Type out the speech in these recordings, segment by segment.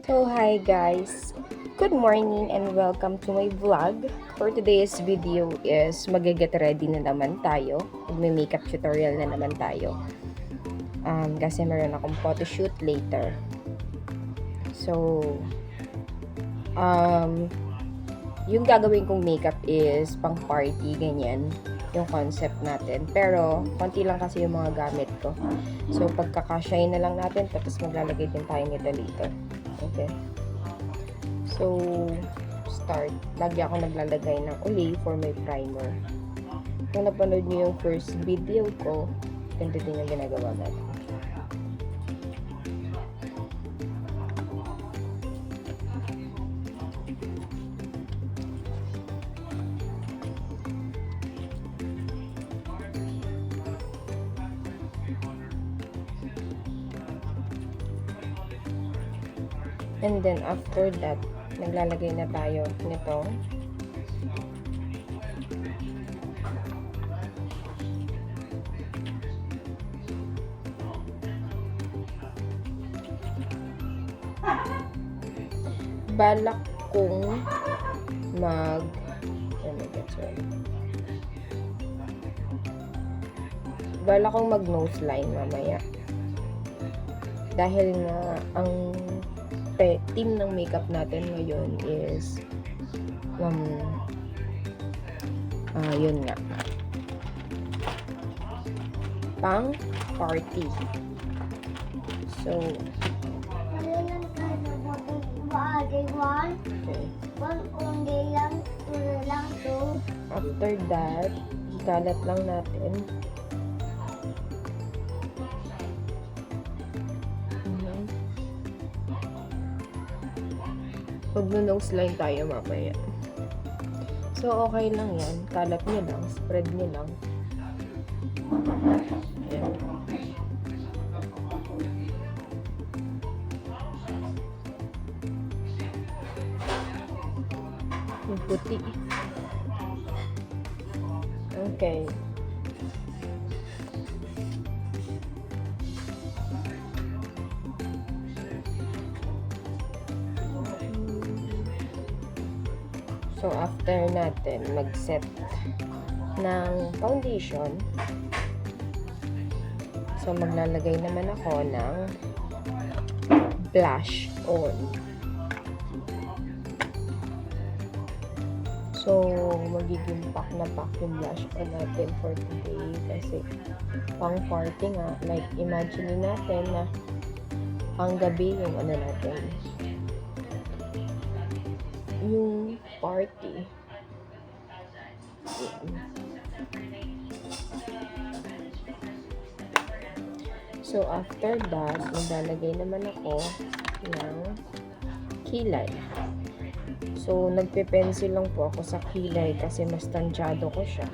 So hi guys, good morning and welcome to my vlog. For today's video is mag-get ready na naman tayo. Magme-makeup tutorial na naman tayo. Kasi meron akong photo shoot later. So, yung gagawin kong makeup is pang party, ganyan yung concept natin. Pero, konti lang kasi yung mga gamit ko. So, pagkakashine na lang natin, tapos maglalagay din tayo nito later. Okay. So, start. Lagi ako naglalagay ng Olay for my primer. Kung napanood niyo yung first video ko, ganito din yung ginagawa natin. And then, after that, naglalagay na tayo nito. Balak kong mag nose line mamaya. Dahil nga, ang team ng makeup natin ngayon is yun nga, pang party. So, after that, ikalat lang natin. Mag-nose line tayo mamaya. So, okay lang yan. Kalat nyo lang. Spread nyo lang. Ayan. Yung puti. Okay. So, after natin mag-set ng foundation, so, maglalagay naman ako ng blush on. So, magiging pack na pack yung blush on natin for today kasi pang party nga. Like, imagine natin na pang gabi yung ano natin, yung party. So, after that, maglalagay naman ako ng kilay. So, nagpe-pencil lang po ako sa kilay kasi mas tansyado ko siya.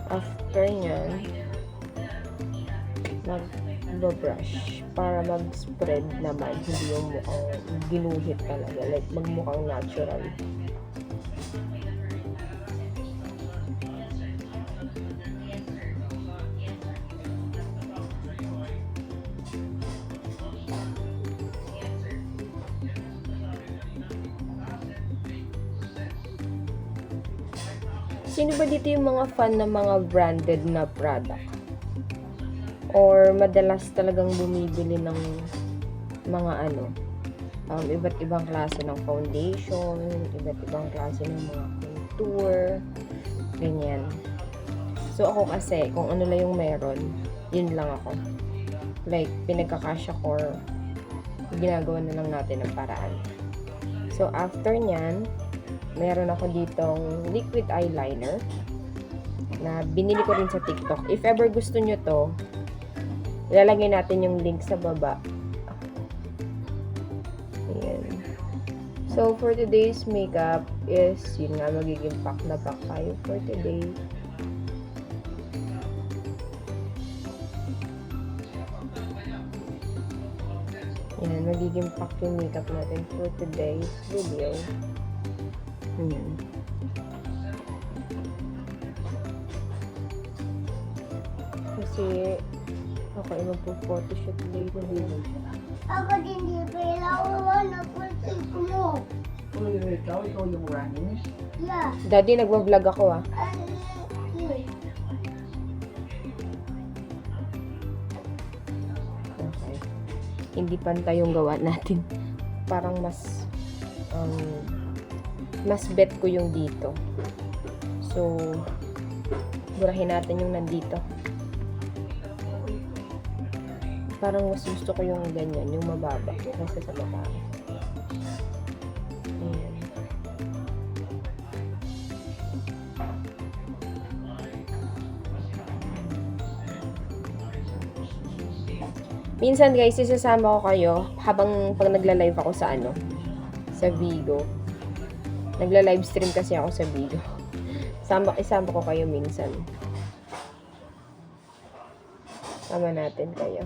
After nyan, mag-brush para mag-spread naman, hindi yung mukhang ginuhit talaga, like magmukhang natural. Sino ba dito yung mga fan ng mga branded na product? Or madalas talagang bumibili ng mga iba't ibang klase ng foundation, iba't ibang klase ng mga contour, ganyan. So, ako kasi, kung ano lang yung meron, yun lang ako. Like, pinagkakasya ko, ginagawa na lang natin ng paraan. So, after nyan, meron ako ditong liquid eyeliner na binili ko rin sa TikTok. If ever gusto nyo to, ilalagay natin yung link sa baba. Ayan. So, for today's makeup is, yun nga, magiging pack na pack tayo for today. Yan, magiging pack yung makeup natin for today's video. Yan. Kasi ako ay magpo-photoshoot later. Ako din di pala wala na mo. Ikaw yung running. Yeah. Daddy, nagwa-vlog ako ah. Okay. Hindi pantay yung gawa natin. Parang mas bet ko yung dito. So, burahin natin yung nandito. Parang mas gusto ko yung ganyan, yung mababa kaysa sa mataas. Ayan. Minsan guys, isasama ko kayo habang pag nagla-live ako sa sa Vigo. Nagla-live stream kasi ako sa Vigo. Isama ko kayo minsan. Sama natin kayo.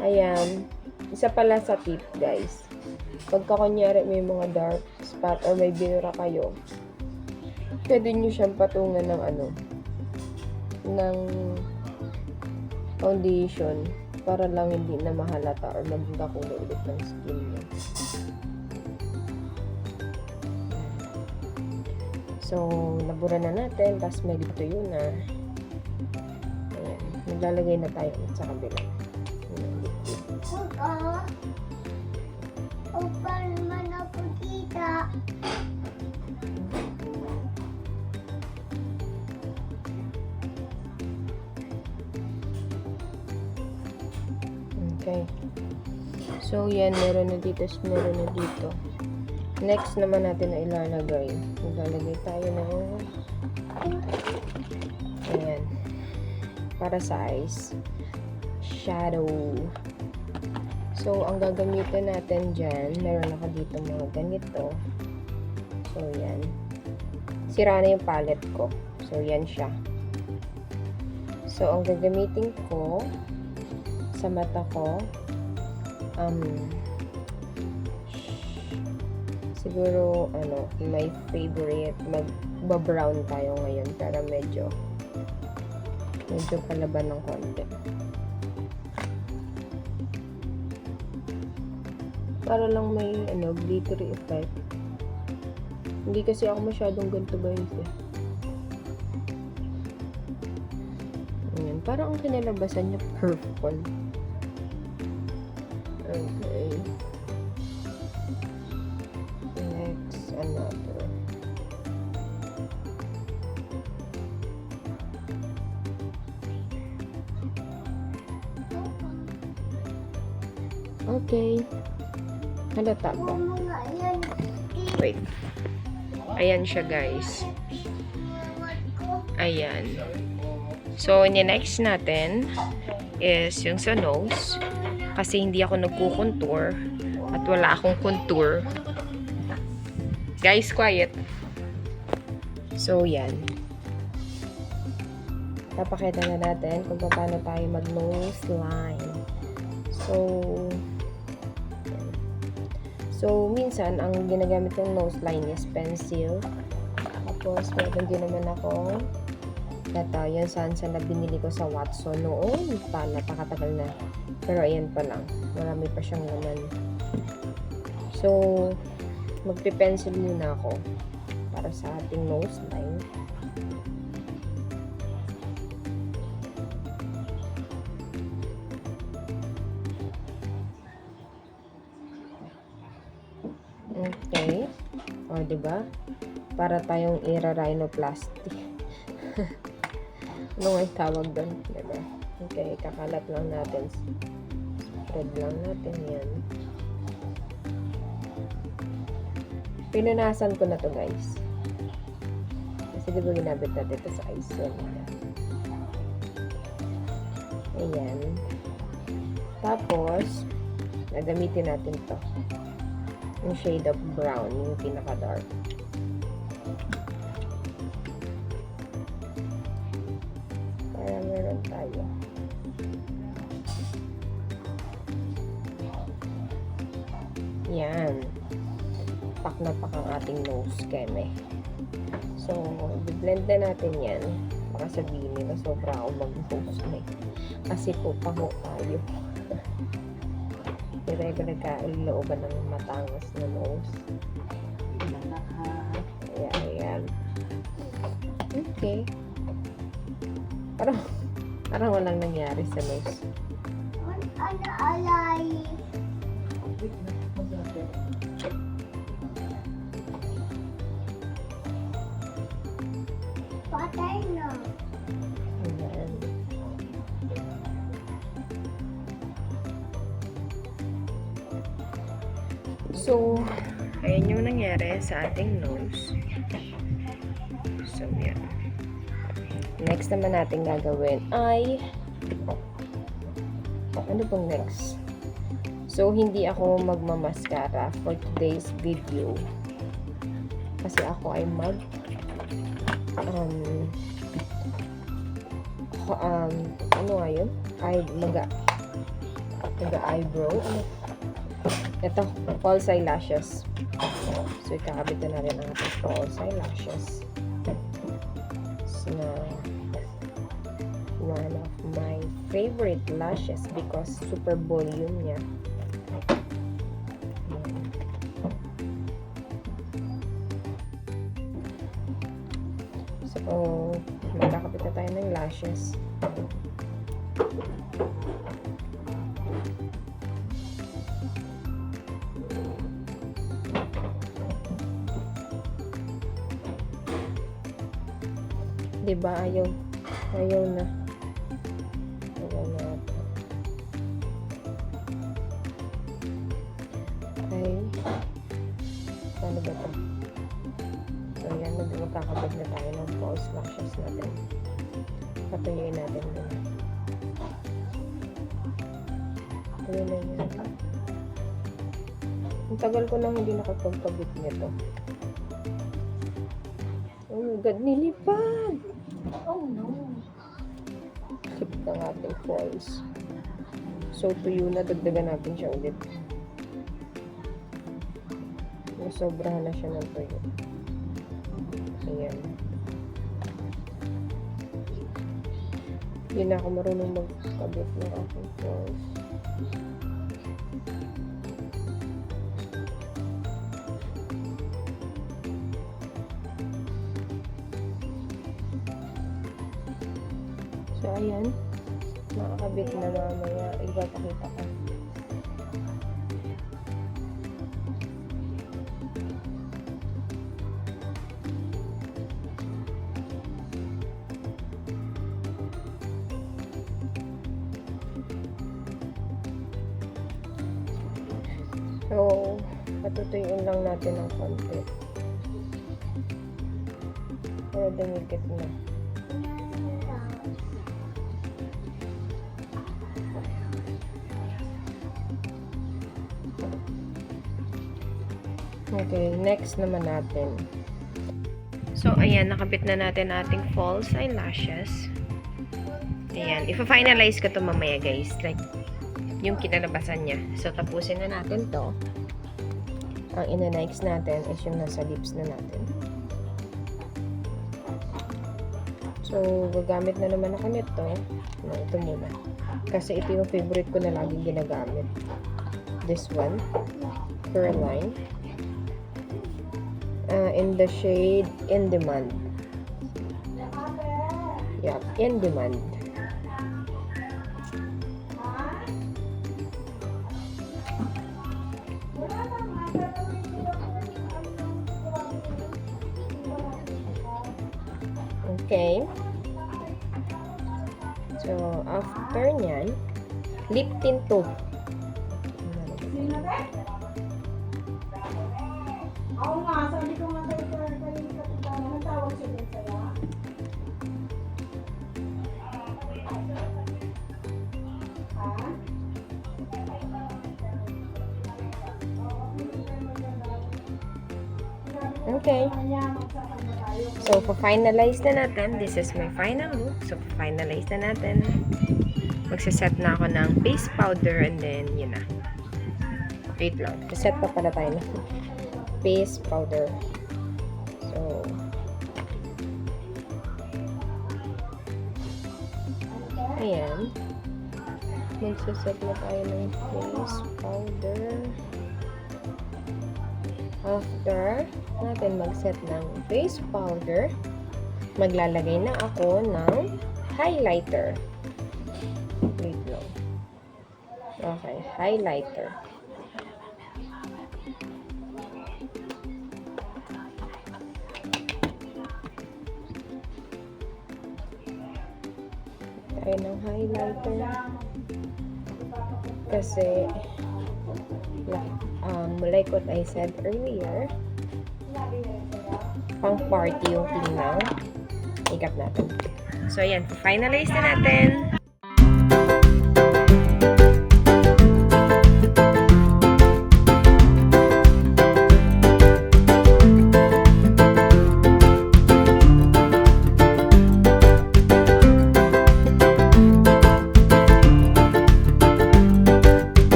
Ayan. Isa pala sa tip guys. Pagka kunyari may mga dark spot or may binura kayo, pwede nyo siyang patungan ng ng foundation para lang hindi na mahalata or maging kakulay ulit ng skin nyo. So, nabura na natin, tapos may tuyo na. Ayan. Maglalagay na tayo ulit sa kabila. Upal man ako kita. Okay. So, yan. Meron na dito. Meron na dito. Next naman natin na ilalagay. Maglalagay tayo ng ayan. Para sa eyes. Shadow. So, ang gagamitin natin dyan, meron ako dito mga ganito. So, yan. Sira na yung palette ko. So, yan siya. So, ang gagamitin ko sa mata ko, siguro, my favorite, mag-brown tayo ngayon para medyo palaban ng konti. Para lang may glittery effect. Hindi kasi ako masyadong ganito guys eh. Ayan, parang ang kinalabasan niya purple. Okay. Next, another. Okay. Halata ba? Wait. Ayan siya guys. Ayan. So, next natin is yung sa nose. Kasi hindi ako nagko-contour at wala akong contour. Guys, quiet. So, yan. Papakita na natin kung paano tayo mag-nose line. So, minsan, ang ginagamit kong nose line is pencil. Tapos, meron din naman ako yung sunsan na binili ko sa Watson noon pa, napakatagal na. Pero, ayan pa lang. Marami pa siyang laman. So, magpe-pencil muna ako para sa ating nose line. Okay. O, diba? Para tayong ira-rhinoplasty. Ano nga yung tawag doon? Diba? Okay, kakalat lang natin. Spread lang natin yan. Pinunasan ko na to guys. Kasi diba ginabit natin ito sa eyes. Ayan. Tapos, nagamitin natin to. Yung shade of brown, yung pinaka-dark. Para meron tayo. Yan. Pak na pak ang ating nose keme. So, i-blend na natin yan. Baka sabihin nila, sobra ako mag-nose na. Kasi po, paho tayo. Pero ko nagkailooban ng matangos na nose. Ayan, ayan. Okay. Parang walang nangyari sa nose. Ano alay? Patay na. Ayan. So, ayan yung nangyari sa ating nose. So, yan. Next naman natin gagawin ay ano pong next? So, hindi ako magmamaskara for today's video. Kasi ako ay ano nga yun? Mag-eyebrow. Ano? Ito, false eyelashes. So, ikakabit na rin ang ating false eyelashes. So, one of my favorite lashes because super volume niya. So, magkakabit na tayo ng lashes. Diba? Ayaw na. Ayaw na. Okay. Paano ba ito? So, yan. Magkakabit na tayo ng false lashes natin. Patuyuin natin din. Tuloy na yan. Ang tagal ko nang hindi nakapagkabit nito. Oh my God, nilipad! Oh no. Kapit ng ating false. So, tuyo na. Dagdagan natin siya ulit. Sobrahan na siya ng tuyo. Ayan. Hindi na ako marunong magkabit ng aking false. So, ayan. Makakabit na mamaya. Ipapakita ko. So, patutuyuin lang natin ng konti. Pero dumikit na. Okay, next naman natin. So, ayan, nakabit na natin ating false eyelashes. Ayan, ipa-finalize ko to mamaya, guys. Like, yung kinalabasan niya. So, tapusin na natin to. Ang ina-next natin is yung nasa lips na natin. So, gagamit na naman ako nito. No, ito muna. Kasi ito yung favorite ko na laging ginagamit. This one. Caroline. In the shade In Demand. Yeah, In Demand. Okay. So, after nyan, lip tint to. Oo nga, sabi ko nga kayo kapitana, natawag siya din sa'yo. Okay. So, pa-finalize na natin. This is my final look. So, pa-finalize na natin. Magsaset na ako ng face powder and then, yun na. Wait lang. Set pa pala tayo ng face powder. So, ayan. Magsaset na tayo ng face powder. After natin mag-set ng face powder, maglalagay na ako ng highlighter. Wait lang. Okay, highlighter. Tayo ng highlighter. Kasi, like what I said earlier, pang party yung team ng makeup natin. So, ayan. Finalize na natin.